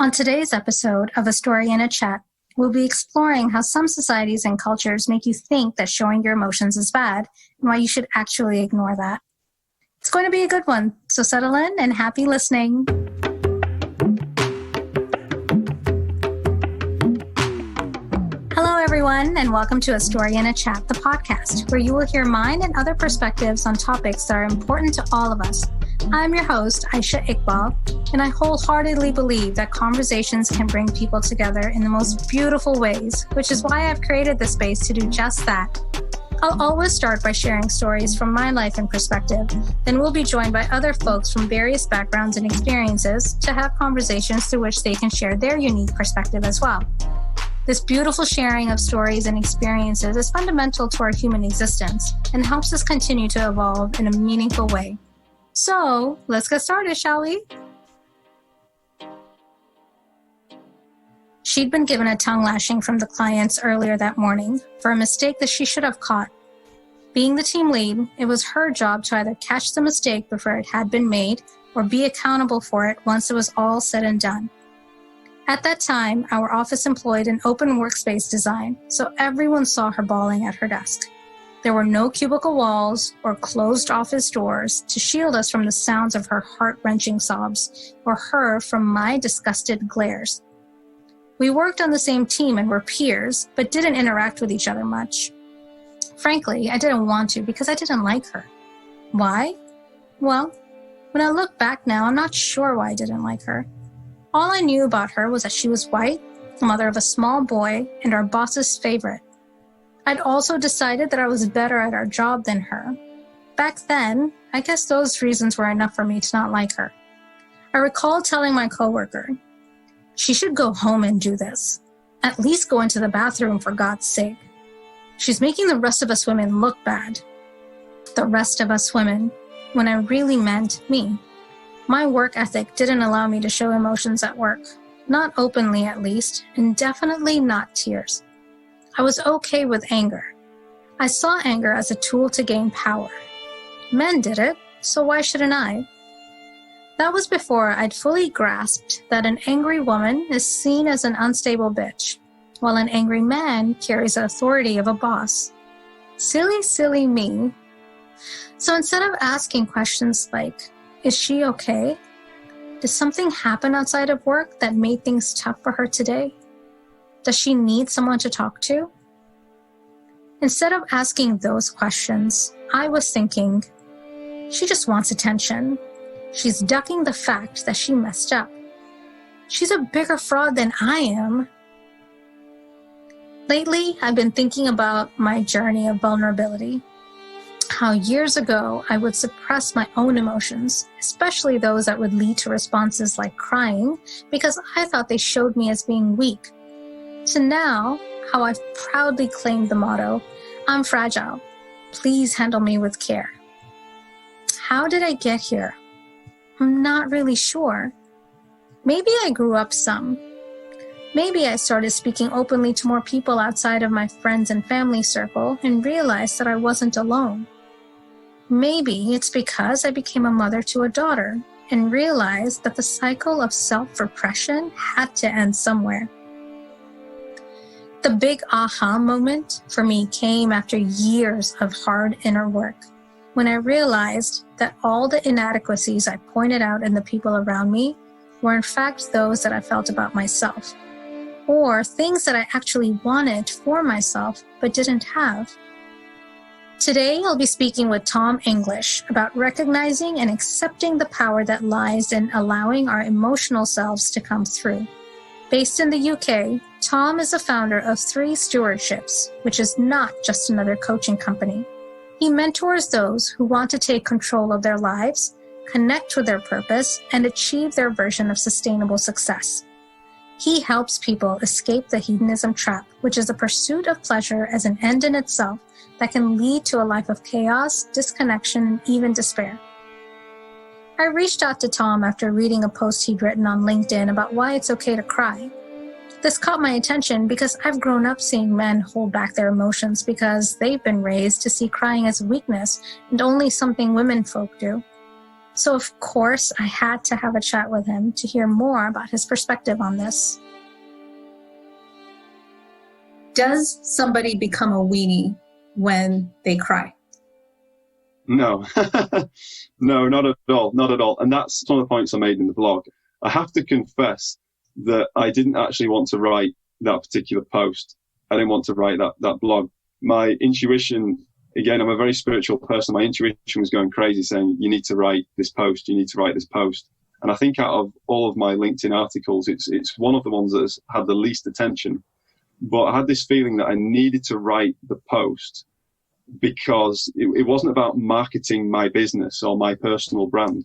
On today's episode of A Story in a Chat, we'll be exploring how some societies and cultures make you think that showing your emotions is bad and why you should actually ignore that. It's going to be a good one, so settle in and happy listening. Hello, everyone, and welcome to A Story in a Chat, the podcast, where you will hear mine and other perspectives on topics that are important to all of us. I'm your host, Aisha Iqbal, and I wholeheartedly believe that conversations can bring people together in the most beautiful ways, which is why I've created this space to do just that. I'll always start by sharing stories from my life and perspective, then we'll be joined by other folks from various backgrounds and experiences to have conversations through which they can share their unique perspective as well. This beautiful sharing of stories and experiences is fundamental to our human existence and helps us continue to evolve in a meaningful way. So, let's get started, shall we? She'd been given a tongue lashing from the clients earlier that morning for a mistake that she should have caught. Being the team lead, it was her job to either catch the mistake before it had been made or be accountable for it once it was all said and done. At that time, our office employed an open workspace design, so everyone saw her bawling at her desk. There were no cubicle walls or closed office doors to shield us from the sounds of her heart-wrenching sobs or her from my disgusted glares. We worked on the same team and were peers, but didn't interact with each other much. Frankly, I didn't want to because I didn't like her. Why? Well, when I look back now, I'm not sure why I didn't like her. All I knew about her was that she was white, the mother of a small boy, and our boss's favorite. I'd also decided that I was better at our job than her. Back then, I guess those reasons were enough for me to not like her. I recall telling my coworker, "She should go home and do this. At least go into the bathroom, for God's sake. She's making the rest of us women look bad." The rest of us women, when I really meant me. My work ethic didn't allow me to show emotions at work. Not openly, at least, and definitely not tears. I was okay with anger. I saw anger as a tool to gain power. Men did it, so why shouldn't I? That was before I'd fully grasped that an angry woman is seen as an unstable bitch, while an angry man carries the authority of a boss. Silly, silly me. So instead of asking questions like, "Is she okay? Did something happen outside of work that made things tough for her today? Does she need someone to talk to?" Instead of asking those questions, I was thinking, she just wants attention. She's ducking the fact that she messed up. She's a bigger fraud than I am. Lately, I've been thinking about my journey of vulnerability. How years ago, I would suppress my own emotions, especially those that would lead to responses like crying, because I thought they showed me as being weak. To now, how I've proudly claimed the motto, "I'm fragile. Please handle me with care." How did I get here? I'm not really sure. Maybe I grew up some. Maybe I started speaking openly to more people outside of my friends and family circle and realized that I wasn't alone. Maybe it's because I became a mother to a daughter and realized that the cycle of self-repression had to end somewhere. The big aha moment for me came after years of hard inner work, when I realized that all the inadequacies I pointed out in the people around me were in fact those that I felt about myself, or things that I actually wanted for myself but didn't have. Today, I'll be speaking with Tom English about recognizing and accepting the power that lies in allowing our emotional selves to come through. Based in the UK, Tom is the founder of 3 Stewardships, which is not just another coaching company. He mentors those who want to take control of their lives, connect with their purpose, and achieve their version of sustainable success. He helps people escape the hedonism trap, which is the pursuit of pleasure as an end in itself that can lead to a life of chaos, disconnection, and even despair. I reached out to Tom after reading a post he'd written on LinkedIn about why it's okay to cry. This caught my attention because I've grown up seeing men hold back their emotions because they've been raised to see crying as weakness and only something women folk do. So, of course, I had to have a chat with him to hear more about his perspective on this. Does somebody become a weenie when they cry? No, no, not at all. Not at all. And that's one of the points I made in the blog. I have to confess that I didn't actually want to write that particular post. I didn't want to write that blog. My intuition, again, I'm a very spiritual person. My intuition was going crazy saying, you need to write this post. You need to write this post. And I think out of all of my LinkedIn articles, it's one of the ones that's had the least attention. But I had this feeling that I needed to write the post because it wasn't about marketing my business or my personal brand.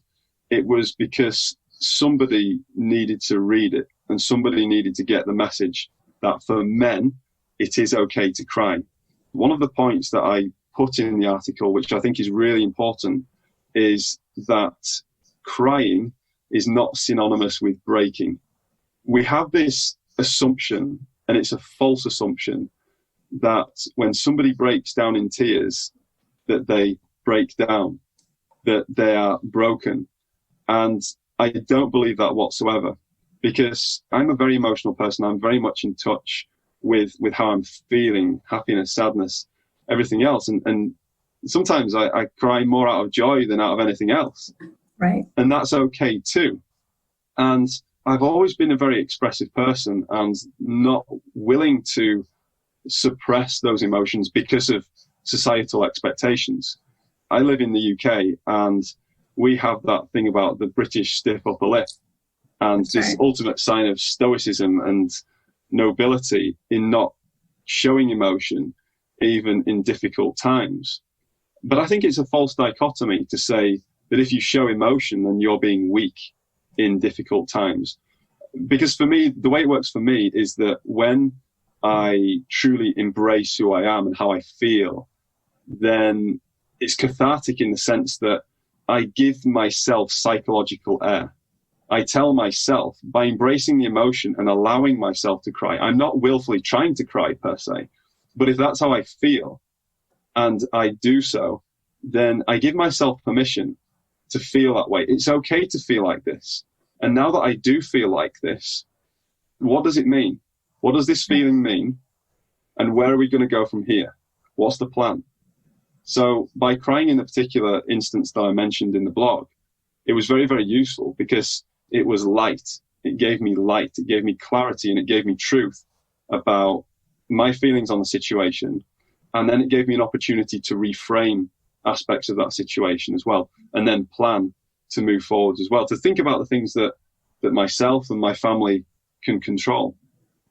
It was because somebody needed to read it and somebody needed to get the message that for men, it is okay to cry. One of the points that I put in the article, which I think is really important, is that crying is not synonymous with breaking. We have this assumption, and it's a false assumption, that when somebody breaks down in tears, that they break down, that they are broken. And I don't believe that whatsoever, because I'm a very emotional person. I'm very much in touch with how I'm feeling, happiness, sadness, everything else. And sometimes I cry more out of joy than out of anything else. Right. And that's okay too. And I've always been a very expressive person and not willing to suppress those emotions because of societal expectations. I live in the UK and we have that thing about the British stiff upper lip and this ultimate sign of stoicism and nobility in not showing emotion even in difficult times. But I think it's a false dichotomy to say that if you show emotion, then you're being weak in difficult times. Because for me, the way it works for me is that when I truly embrace who I am and how I feel, then it's cathartic in the sense that I give myself psychological air. I tell myself, by embracing the emotion and allowing myself to cry, I'm not willfully trying to cry per se, but if that's how I feel and I do so, then I give myself permission to feel that way. It's okay to feel like this. And now that I do feel like this, what does it mean? What does this feeling mean? And where are we going to go from here? What's the plan? So by crying in the particular instance that I mentioned in the blog, it was very, very useful because it was light. It gave me light. It gave me clarity and it gave me truth about my feelings on the situation. And then it gave me an opportunity to reframe aspects of that situation as well, and then plan to move forward as well, to think about the things that myself and my family can control.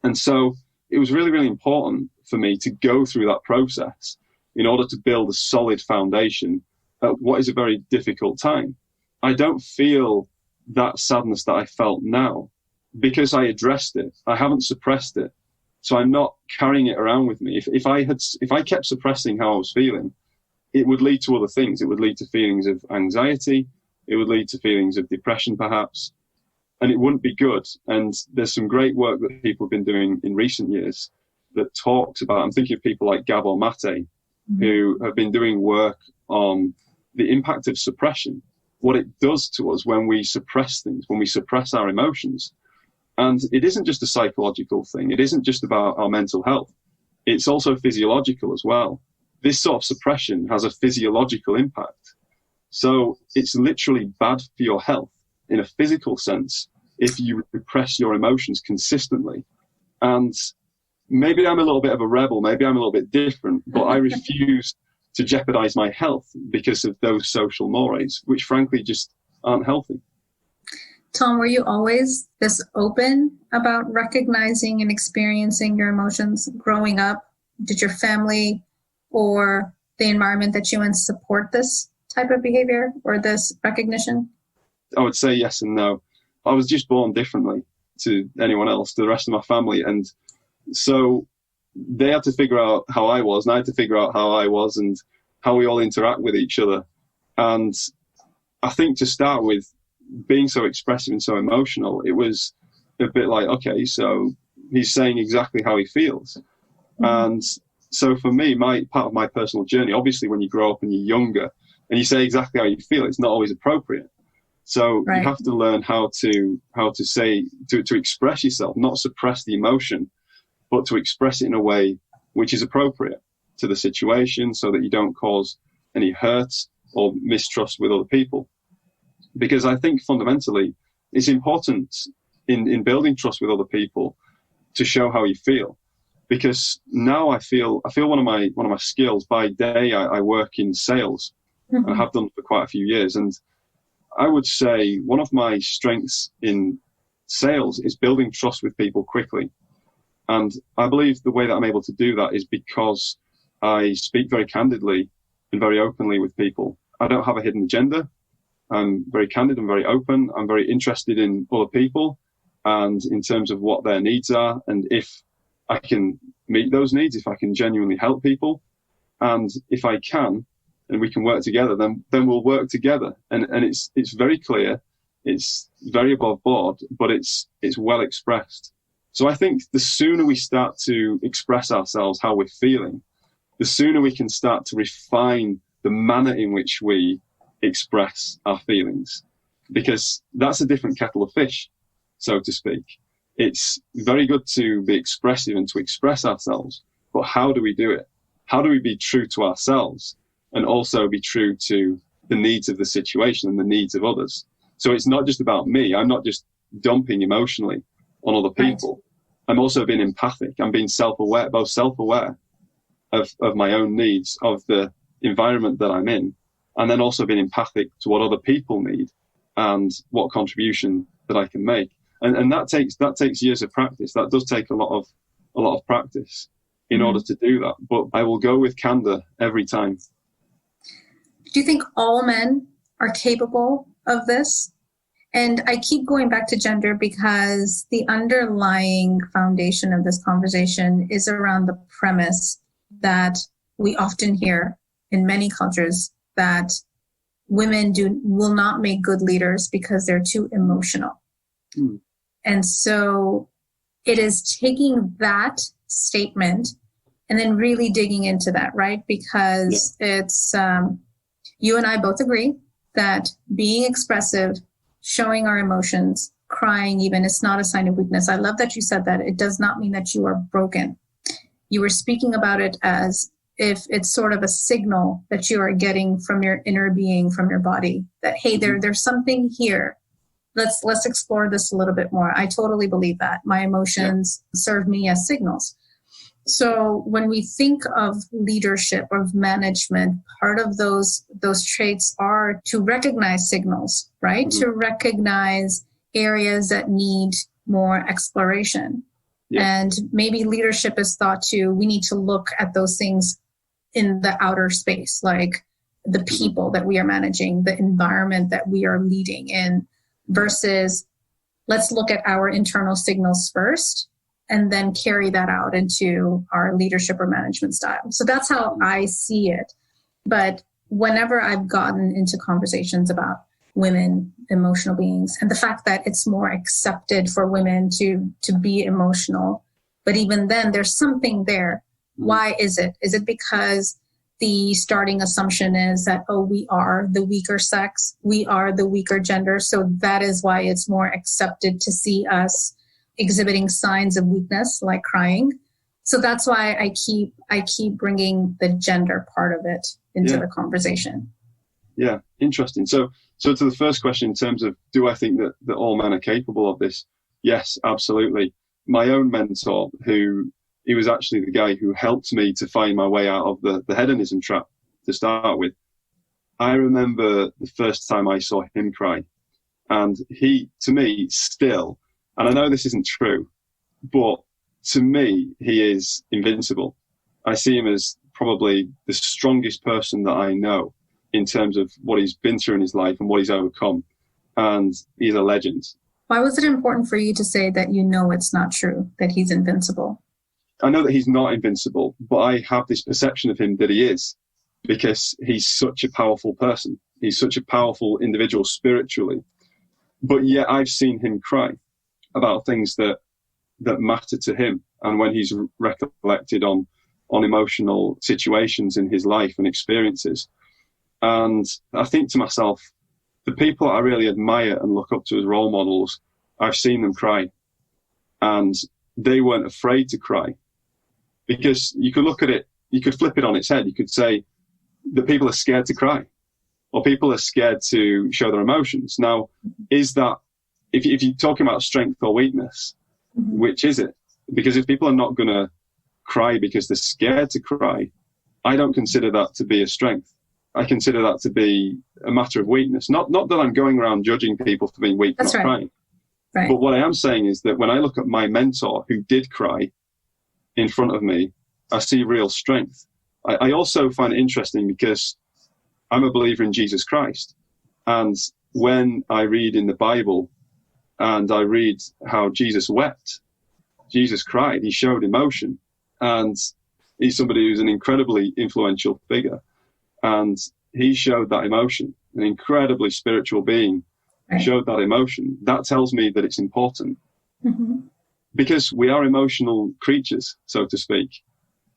And so it was really, really important for me to go through that process in order to build a solid foundation at what is a very difficult time. I don't feel that sadness that I felt now because I addressed it. I haven't suppressed it. So I'm not carrying it around with me. If I kept suppressing how I was feeling, it would lead to other things. It would lead to feelings of anxiety. It would lead to feelings of depression, perhaps, and it wouldn't be good. And there's some great work that people have been doing in recent years that talks about, I'm thinking of people like Gabor Mate, who have been doing work on the impact of suppression, what it does to us when we suppress things, when we suppress our emotions. And it isn't just a psychological thing. It isn't just about our mental health. It's also physiological as well. This sort of suppression has a physiological impact. So it's literally bad for your health in a physical sense if you repress your emotions consistently. And maybe I'm a little bit of a rebel, maybe I'm a little bit different, but I refuse to jeopardize my health because of those social mores, which frankly just aren't healthy. Tom, were you always this open about recognizing and experiencing your emotions growing up? Did your family or the environment that you in support this type of behavior or this recognition? I would say yes and no. I was just born differently to anyone else, to the rest of my family. And so they had to figure out how I was, and I had to figure out how I was and how we all interact with each other. And I think to start with, being so expressive and so emotional, it was a bit like, okay, so he's saying exactly how he feels. And so for me, part of my personal journey, obviously when you grow up and you're younger and you say exactly how you feel, it's not always appropriate. So Right. you have to learn how to say, to express yourself, not suppress the emotion, but to express it in a way which is appropriate to the situation so that you don't cause any hurt or mistrust with other people. Because I think fundamentally it's important in building trust with other people to show how you feel. Because now I feel one of my skills. By day I work in sales. Mm-hmm. I have done for quite a few years, and I would say one of my strengths in sales is building trust with people quickly. And I believe the way that I'm able to do that is because I speak very candidly and very openly with people. I don't have a hidden agenda. I'm very candid and very open. I'm very interested in other people and in terms of what their needs are, and if I can meet those needs, if I can genuinely help people, and if I can, and we can work together, then we'll work together. And it's very clear, it's very above board, but it's well expressed. So I think the sooner we start to express ourselves, how we're feeling, the sooner we can start to refine the manner in which we express our feelings, because that's a different kettle of fish, so to speak. It's very good to be expressive and to express ourselves, but how do we do it? How do we be true to ourselves and also be true to the needs of the situation and the needs of others? So it's not just about me. I'm not just dumping emotionally on other people. Right. I'm also being empathic. I'm being self-aware, both self-aware of my own needs, of the environment that I'm in, and then also being empathic to what other people need and what contribution that I can make. And that takes years of practice. That does take a lot of practice in order to do that. But I will go with candor every time. Do you think all men are capable of this? And I keep going back to gender because the underlying foundation of this conversation is around the premise that we often hear in many cultures that women will not make good leaders because they're too emotional. Mm. And so it is taking that statement and then really digging into that, right? Because it's, you and I both agree that being expressive, showing our emotions, crying even, it's not a sign of weakness. I love that you said that. It does not mean that you are broken. You were speaking about it as if it's sort of a signal that you are getting from your inner being, from your body, that, hey, there's something here. Let's explore this a little bit more. I totally believe that. My emotions serve me as signals. So when we think of leadership, of management, part of those traits are to recognize signals, right? Mm-hmm. To recognize areas that need more exploration. Yeah. And maybe leadership is thought to, we need to look at those things in the outer space, like the people that we are managing, the environment that we are leading in, versus let's look at our internal signals first and then carry that out into our leadership or management style. So that's how I see it. But whenever I've gotten into conversations about women, emotional beings, and the fact that it's more accepted for women to be emotional, but even then there's something there. Why is it? Is it because the starting assumption is that, we are the weaker sex, we are the weaker gender, so that is why it's more accepted to see us exhibiting signs of weakness, like crying. So that's why I keep bringing the gender part of it into the conversation. Yeah, interesting. So to the first question, in terms of, do I think that all men are capable of this? Yes, absolutely. My own mentor, he was actually the guy who helped me to find my way out of the hedonism trap to start with. I remember the first time I saw him cry, and he, to me, still, and I know this isn't true, but to me, he is invincible. I see him as probably the strongest person that I know in terms of what he's been through in his life and what he's overcome. And he's a legend. Why was it important for you to say that you know it's not true, that he's invincible? I know that he's not invincible, but I have this perception of him that he is, because he's such a powerful person. He's such a powerful individual spiritually. But yet I've seen him cry about things that matter to him. And when he's recollected on emotional situations in his life and experiences. And I think to myself, the people I really admire and look up to as role models, I've seen them cry, and they weren't afraid to cry. Because you could look at it, you could flip it on its head. You could say that people are scared to cry, or people are scared to show their emotions. Now, is that, if you're talking about strength or weakness, which is it? Because if people are not going to cry because they're scared to cry, I don't consider that to be a strength. I consider that to be a matter of weakness. Not that I'm going around judging people for being weak, not crying. Right. But what I am saying is that when I look at my mentor who did cry in front of me, I see real strength. I also find it interesting because I'm a believer in Jesus Christ. And when I read in the Bible and I read how Jesus wept, Jesus cried, he showed emotion. And he's somebody who's an incredibly influential figure. And he showed that emotion, an incredibly spiritual being showed that emotion. That tells me that it's important. Because we are emotional creatures, so to speak.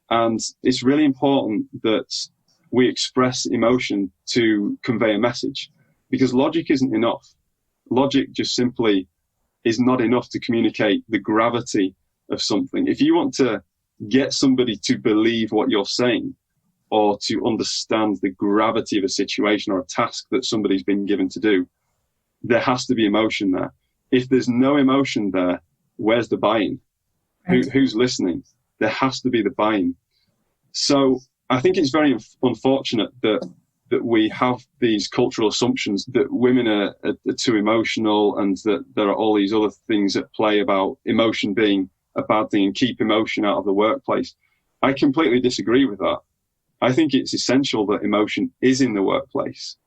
And it's really important that we express emotion to convey a message, because logic isn't enough. Logic just simply is not enough to communicate the gravity of something. If you want to get somebody to believe what you're saying, or to understand the gravity of a situation or a task that somebody's been given to do, there has to be emotion there. If there's no emotion there, where's the buy-in? Who's listening? There has to be the buy-in. So I think it's very unfortunate that we have these cultural assumptions that women are too emotional, and that there are all these other things at play about emotion being a bad thing and keep emotion out of the workplace. I completely disagree with that. I think it's essential that emotion is in the workplace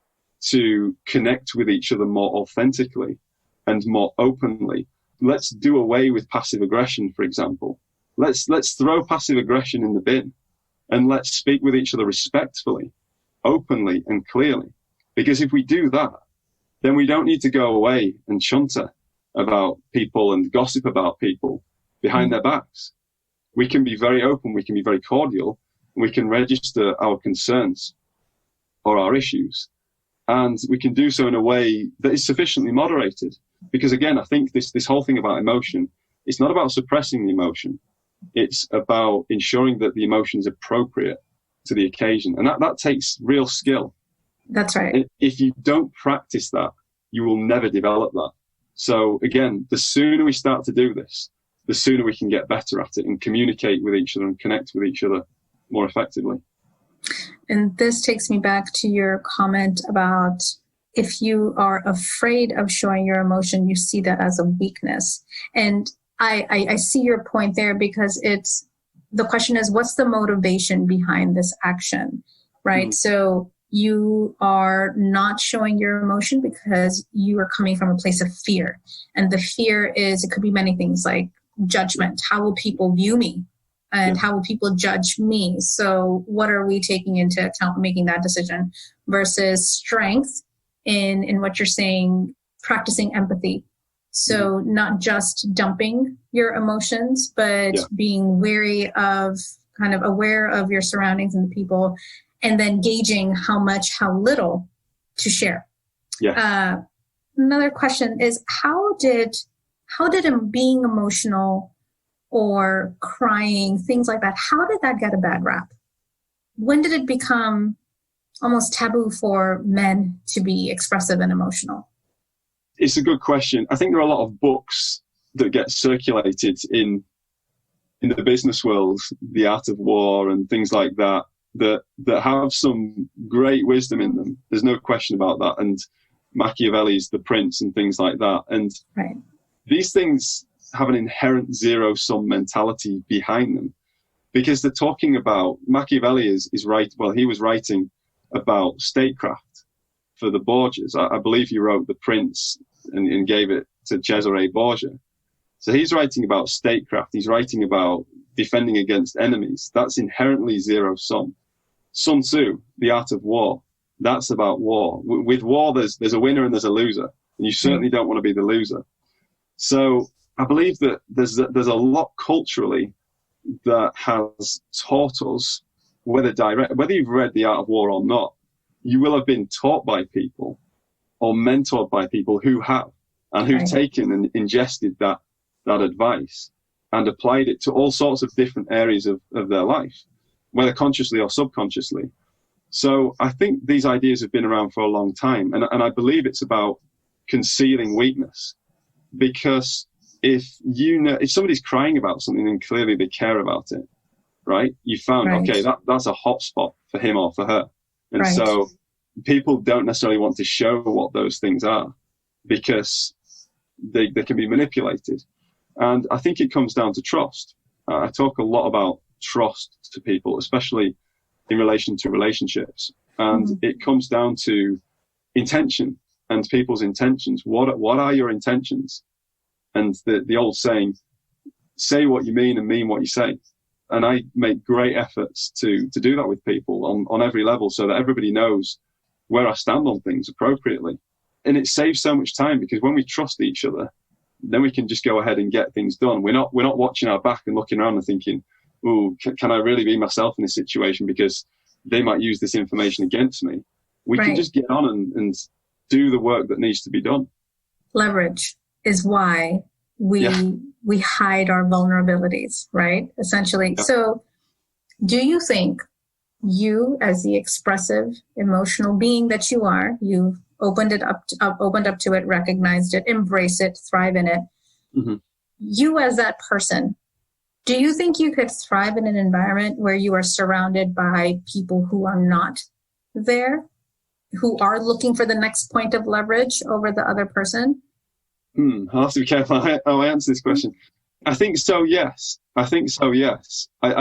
to connect with each other more authentically and more openly. Let's do away with passive aggression, for example. Let's throw passive aggression in the bin, and let's speak with each other respectfully, openly and clearly. Because if we do that, then we don't need to go away and chunter about people and gossip about people behind their backs. We can be very open, we can be very cordial, and we can register our concerns or our issues. And we can do so in a way that is sufficiently moderated. Because again, I think this whole thing about emotion, it's not about suppressing the emotion. It's about ensuring that the emotion is appropriate to the occasion. And that takes real skill. That's right. If you don't practice that, you will never develop that. So again, the sooner we start to do this, the sooner we can get better at it and communicate with each other and connect with each other more effectively. And this takes me back to your comment about if you are afraid of showing your emotion, you see that as a weakness. And I see your point there, because the question is, what's the motivation behind this action, right? So you are not showing your emotion because you are coming from a place of fear. And the fear is, it could be many things, like judgment. How will people view me? And how will people judge me? So what are we taking into account making that decision versus strength in what you're saying, practicing empathy. So not just dumping your emotions, but being wary of, kind of aware of your surroundings and the people, and then gauging how much, how little to share. Another question is, how did being emotional or crying, things like that, how did that get a bad rap? When did it become almost taboo for men to be expressive and emotional? It's a good question. I think there are a lot of books that get circulated in the business world, The Art of War and things like that, that have some great wisdom in them. There's no question about that. And Machiavelli's The Prince and things like that. And these things have an inherent zero-sum mentality behind them, because they're talking about, Machiavelli is right. Well, he was writing about statecraft for the Borgias. I believe he wrote The Prince and gave it to Cesare Borgia. So he's writing about statecraft. He's writing about defending against enemies. That's inherently zero-sum. Sun Tzu, The Art of War, that's about war. With war, there's a winner and there's a loser, and you certainly don't want to be the loser. So I believe that there's a lot culturally that has taught us, whether you've read The Art of War or not, you will have been taught by people or mentored by people who have, and who've taken and ingested that advice and applied it to all sorts of different areas of their life, whether consciously or subconsciously. So I think these ideas have been around for a long time, and I believe it's about concealing weakness, because if somebody's crying about something, then clearly they care about it, right? You found, okay, that's a hot spot for him or for her. And so people don't necessarily want to show what those things are, because they can be manipulated. And I think it comes down to trust. I talk a lot about trust to people, especially in relation to relationships. And it comes down to intention and people's intentions. What are your intentions? And the old saying, say what you mean and mean what you say. And I make great efforts to do that with people on every level, so that everybody knows where I stand on things appropriately. And it saves so much time, because when we trust each other, then we can just go ahead and get things done. We're not watching our back and looking around and thinking, "Ooh, can I really be myself in this situation, because they might use this information against me." We can just get on and do the work that needs to be done. Leverage is why we hide our vulnerabilities, right? Essentially. Yeah. So do you think you, as the expressive, emotional being that you are, you've opened up to it, recognized it, embrace it, thrive in it. Mm-hmm. You as that person, do you think you could thrive in an environment where you are surrounded by people who are not there, who are looking for the next point of leverage over the other person? I'll have to be careful how I answer this question. I think so, yes. I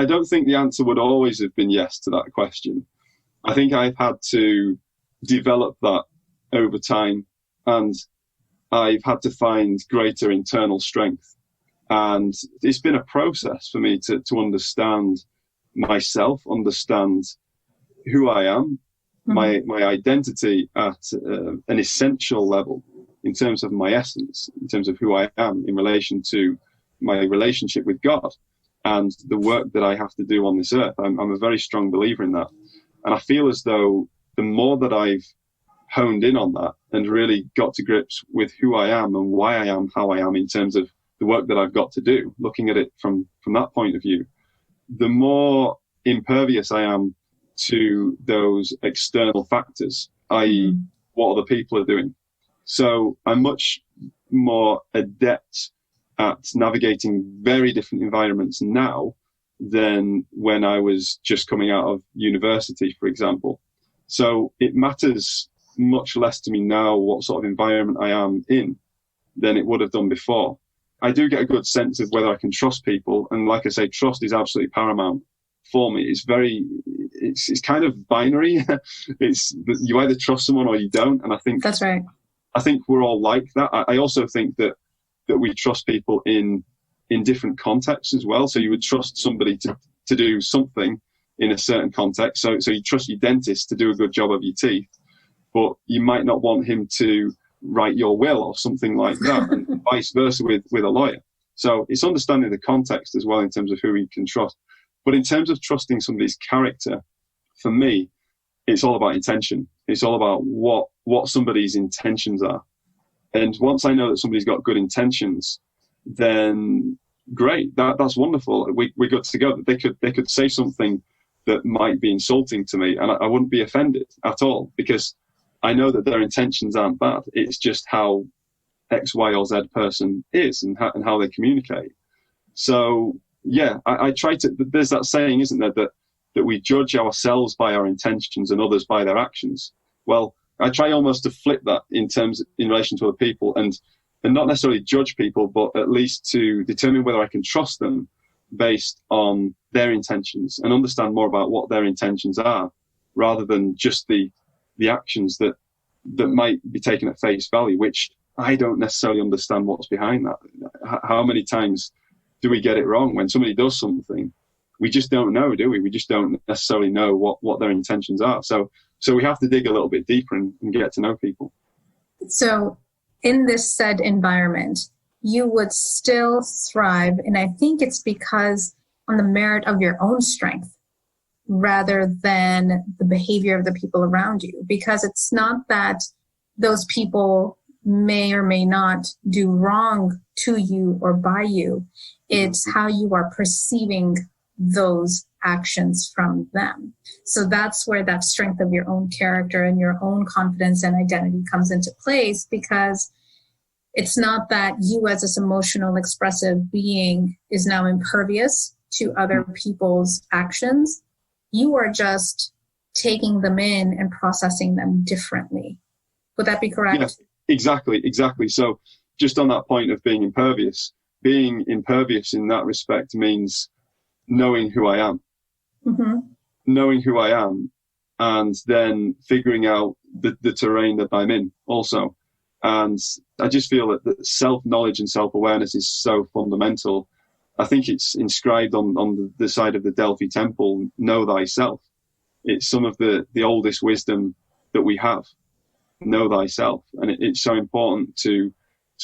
don't think the answer would always have been yes to that question. I think I've had to develop that over time, and I've had to find greater internal strength. And it's been a process for me to understand myself, understand who I am, my identity at an essential level, in terms of my essence, in terms of who I am in relation to my relationship with God and the work that I have to do on this earth. I'm a very strong believer in that. And I feel as though the more that I've honed in on that and really got to grips with who I am and why I am how I am in terms of the work that I've got to do, looking at it from that point of view, the more impervious I am to those external factors, i.e. what other people are doing. So I'm much more adept at navigating very different environments now than when I was just coming out of university, for example. So it matters much less to me now what sort of environment I am in than it would have done before. I do get a good sense of whether I can trust people. And like I say, trust is absolutely paramount for me. It's kind of binary. You either trust someone or you don't. And I think that's right. I think we're all like that. I also think that we trust people in different contexts as well. So you would trust somebody to do something in a certain context. So you trust your dentist to do a good job of your teeth, but you might not want him to write your will or something like that, and vice versa with a lawyer. So it's understanding the context as well in terms of who we can trust. But in terms of trusting somebody's character, for me, it's all about intention. It's all about what somebody's intentions are. And once I know that somebody's got good intentions, then great, that's wonderful. We're good to go. They could say something that might be insulting to me, and I wouldn't be offended at all, because I know that their intentions aren't bad. It's just how X, Y, or Z person is and how they communicate. So yeah, I try to. There's that saying, isn't there, that we judge ourselves by our intentions and others by their actions. Well, I try almost to flip that in relation to other people, and not necessarily judge people, but at least to determine whether I can trust them based on their intentions and understand more about what their intentions are, rather than just the actions that might be taken at face value, which I don't necessarily understand what's behind that. How many times do we get it wrong when somebody does something? We just don't know, do we? We just don't necessarily know what their intentions are. So we have to dig a little bit deeper and get to know people. So in this said environment, you would still thrive. And I think it's because on the merit of your own strength rather than the behavior of the people around you. Because it's not that those people may or may not do wrong to you or by you. It's how you are perceiving those actions from them. So that's where that strength of your own character and your own confidence and identity comes into place, because it's not that you as this emotional expressive being is now impervious to other people's actions. You are just taking them in and processing them differently. Would that be correct? Yes, exactly. So just on that point of being impervious in that respect means knowing who I am. Knowing who I am, and then figuring out the terrain that I'm in also. And I just feel that self-knowledge and self-awareness is so fundamental. I think it's inscribed on the side of the Delphi temple, know thyself. It's some of the oldest wisdom that we have, know thyself. And it's so important to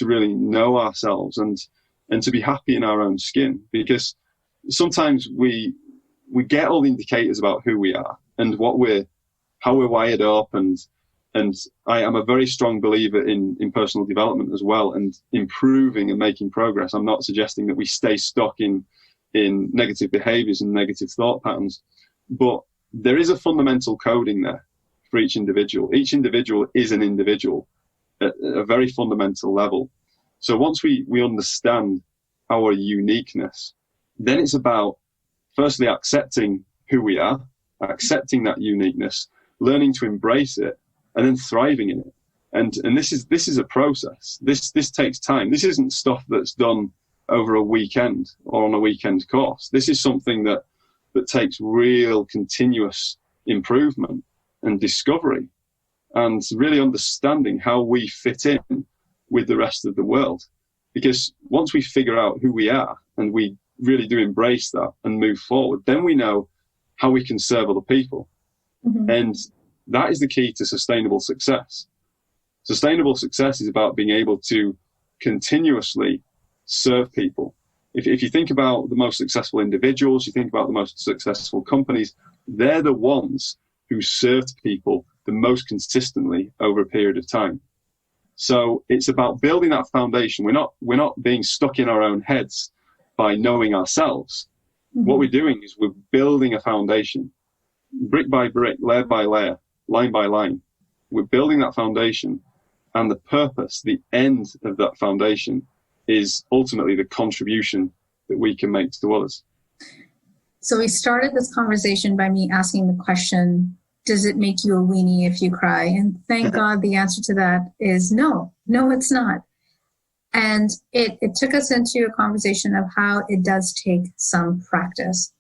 really know ourselves and to be happy in our own skin, because sometimes we get all the indicators about who we are and how we're wired up. And I am a very strong believer in personal development as well, and improving and making progress. I'm not suggesting that we stay stuck in negative behaviors and negative thought patterns, but there is a fundamental coding there for each individual. Each individual is an individual at a very fundamental level. So once we understand our uniqueness, then it's about firstly accepting who we are, accepting that uniqueness, learning to embrace it, and then thriving in it. And this is a process. This takes time. This isn't stuff that's done over a weekend or on a weekend course. This is something that takes real continuous improvement and discovery, and really understanding how we fit in with the rest of the world. Because once we figure out who we are and we really do embrace that and move forward, then we know how we can serve other people. And that is the key to sustainable success. Sustainable success is about being able to continuously serve people. If you think about the most successful individuals, you think about the most successful companies, they're the ones who served people the most consistently over a period of time. So it's about building that foundation. We're not being stuck in our own heads by knowing ourselves. What we're doing is we're building a foundation, brick by brick, layer by layer, line by line. We're building that foundation, and the purpose, the end of that foundation, is ultimately the contribution that we can make to others. So we started this conversation by me asking the question, does it make you a weenie if you cry? And thank God the answer to that is no, it's not. And it took us into a conversation of how it does take some practice.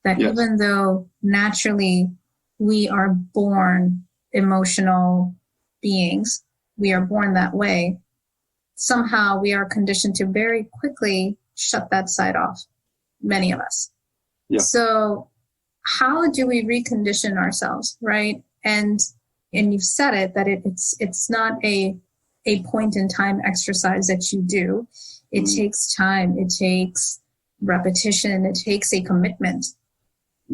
That yes, even though naturally we are born emotional beings, we are born that way, somehow we are conditioned to very quickly shut that side off, many of us. Yeah. So how do we recondition ourselves, right? And you've said it, that it's not a point in time exercise that you do. It takes time. It takes repetition. It takes a commitment.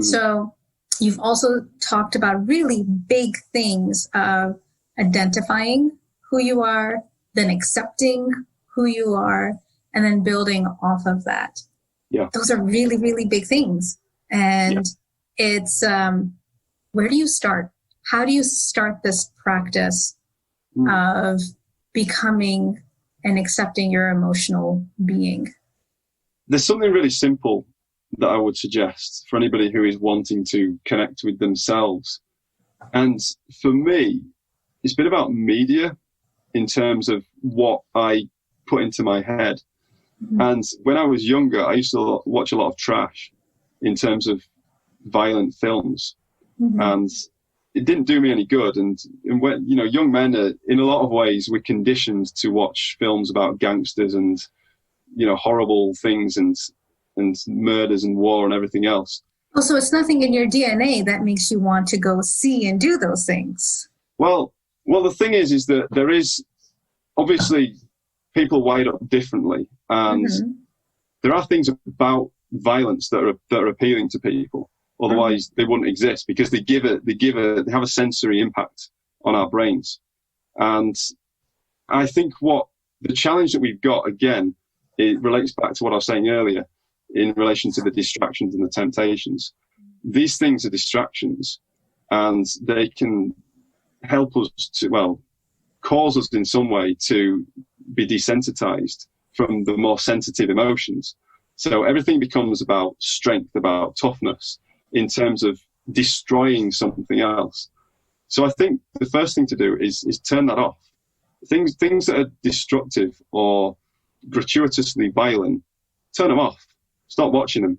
So you've also talked about really big things of identifying who you are, then accepting who you are, and then building off of that. Yeah. Those are really, really big things. And it's, where do you start? How do you start this practice of becoming and accepting your emotional being? There's something really simple that I would suggest for anybody who is wanting to connect with themselves. And for me, it's been about media in terms of what I put into my head. And when I was younger, I used to watch a lot of trash in terms of violent films. And it didn't do me any good. And when, young men are, in a lot of ways, we're conditioned to watch films about gangsters and, horrible things and murders and war and everything else. Oh, so it's nothing in your DNA that makes you want to go see and do those things. Well, the thing is that there is obviously people wired up differently, and there are things about violence that are appealing to people. Otherwise, they wouldn't exist, because they have a sensory impact on our brains. And I think what the challenge that we've got, again, it relates back to what I was saying earlier in relation to the distractions and the temptations. These things are distractions, and they can help us to, well, cause us in some way to be desensitized from the more sensitive emotions. So everything becomes about strength, about toughness, in terms of destroying something else. So I think the first thing to do is turn that off. Things that are destructive or gratuitously violent, turn them off. Stop watching them.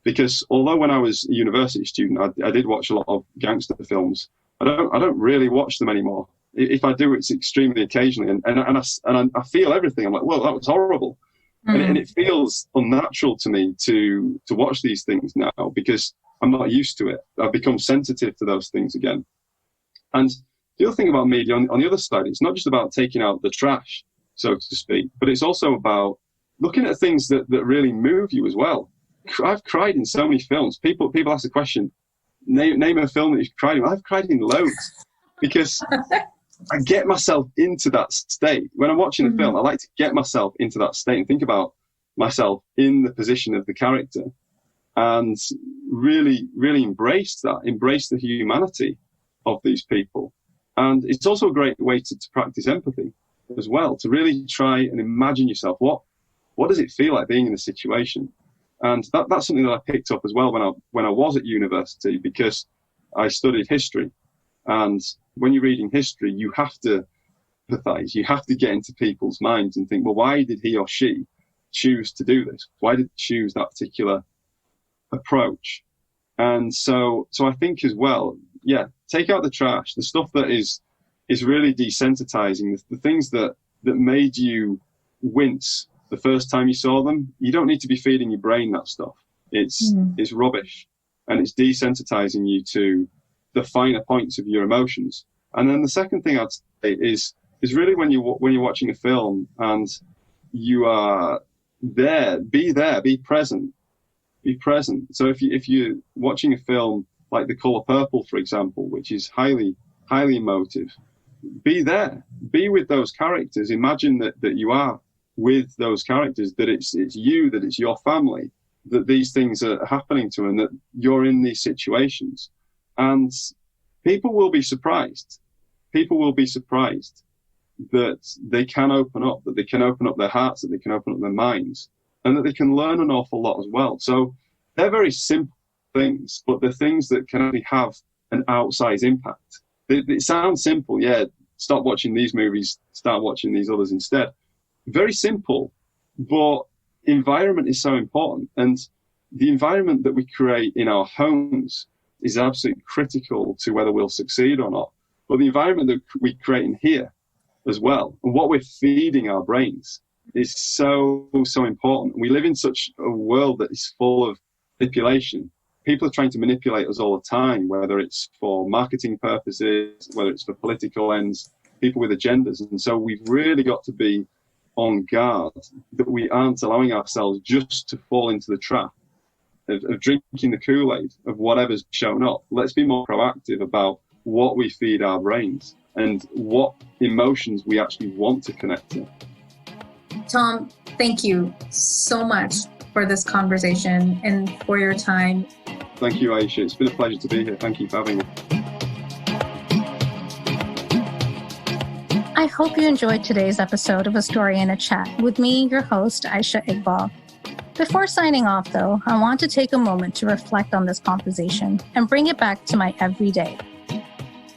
Because although when I was a university student, I did watch a lot of gangster films, I don't really watch them anymore. If I do, it's extremely occasionally, and I feel everything. I'm like, well, that was horrible, and it feels unnatural to me to watch these things now because I'm not used to it. I've become sensitive to those things again. And the other thing about media, on the other side, it's not just about taking out the trash, so to speak, but it's also about looking at things that really move you as well. I've cried in so many films. People ask the question, name a film that you've cried in. I've cried in loads because I get myself into that state. When I'm watching a film, I like to get myself into that state and think about myself in the position of the character and really, really embrace the humanity of these people. And it's also a great way to practice empathy as well, to really try and imagine yourself. What does it feel like being in a situation? And that's something that I picked up as well when I was at university, because I studied history. And when you're reading history, you have to empathize. You have to get into people's minds and think, well, why did he or she choose to do this? Why did they choose that particular approach? And so I think as well, yeah, take out the trash, the stuff that is really desensitizing, the things that made you wince the first time you saw them. You don't need to be feeding your brain that stuff. It's rubbish, and it's desensitizing you to the finer points of your emotions. And then the second thing I'd say is really when you're watching a film and you are there, be present. So if you're watching a film like The Color Purple, for example, which is highly, highly emotive, be there, be with those characters. Imagine that you are with those characters, that it's you, that it's your family, that these things are happening to, and that you're in these situations. And people will be surprised. People will be surprised that they can open up, that they can open up their hearts, that they can open up their minds, and that they can learn an awful lot as well. So they're very simple things, but they're things that can only have an outsized impact. It sounds simple, yeah, stop watching these movies, start watching these others instead. Very simple, but environment is so important. And the environment that we create in our homes is absolutely critical to whether we'll succeed or not. But the environment that we create in here as well, and what we're feeding our brains, is so, so important. We live in such a world that is full of manipulation. People are trying to manipulate us all the time, whether it's for marketing purposes, whether it's for political ends, people with agendas. And so we've really got to be on guard that we aren't allowing ourselves just to fall into the trap of drinking the Kool-Aid of whatever's shown up. Let's be more proactive about what we feed our brains and what emotions we actually want to connect to. Tom, thank you so much for this conversation and for your time. Thank you, Aisha. It's been a pleasure to be here. Thank you for having me. I hope you enjoyed today's episode of A Story in a Chat with me, your host, Aisha Iqbal. Before signing off, though, I want to take a moment to reflect on this conversation and bring it back to my everyday.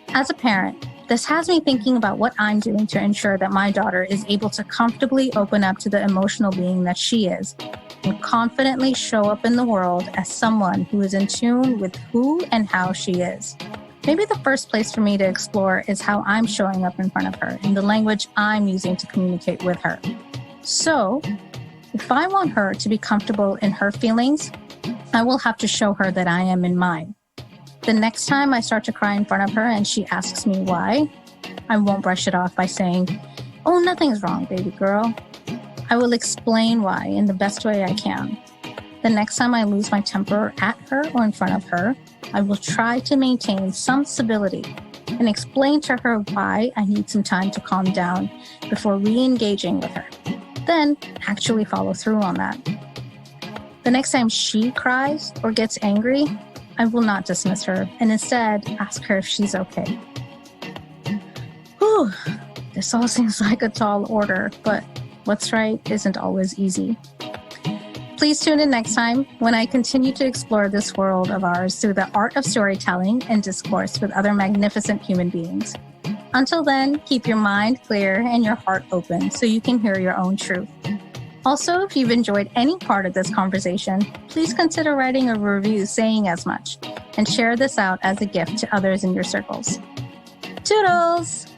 As a parent, this has me thinking about what I'm doing to ensure that my daughter is able to comfortably open up to the emotional being that she is and confidently show up in the world as someone who is in tune with who and how she is. Maybe the first place for me to explore is how I'm showing up in front of her and the language I'm using to communicate with her. So, if I want her to be comfortable in her feelings, I will have to show her that I am in mine. The next time I start to cry in front of her and she asks me why, I won't brush it off by saying, "Oh, nothing's wrong, baby girl." I will explain why in the best way I can. The next time I lose my temper at her or in front of her, I will try to maintain some civility and explain to her why I need some time to calm down before re-engaging with her. Then actually follow through on that. The next time she cries or gets angry, I will not dismiss her and instead ask her if she's okay. Whew, this all seems like a tall order, but what's right isn't always easy. Please tune in next time when I continue to explore this world of ours through the art of storytelling and discourse with other magnificent human beings. Until then, keep your mind clear and your heart open so you can hear your own truth. Also, if you've enjoyed any part of this conversation, please consider writing a review saying as much and share this out as a gift to others in your circles. Toodles!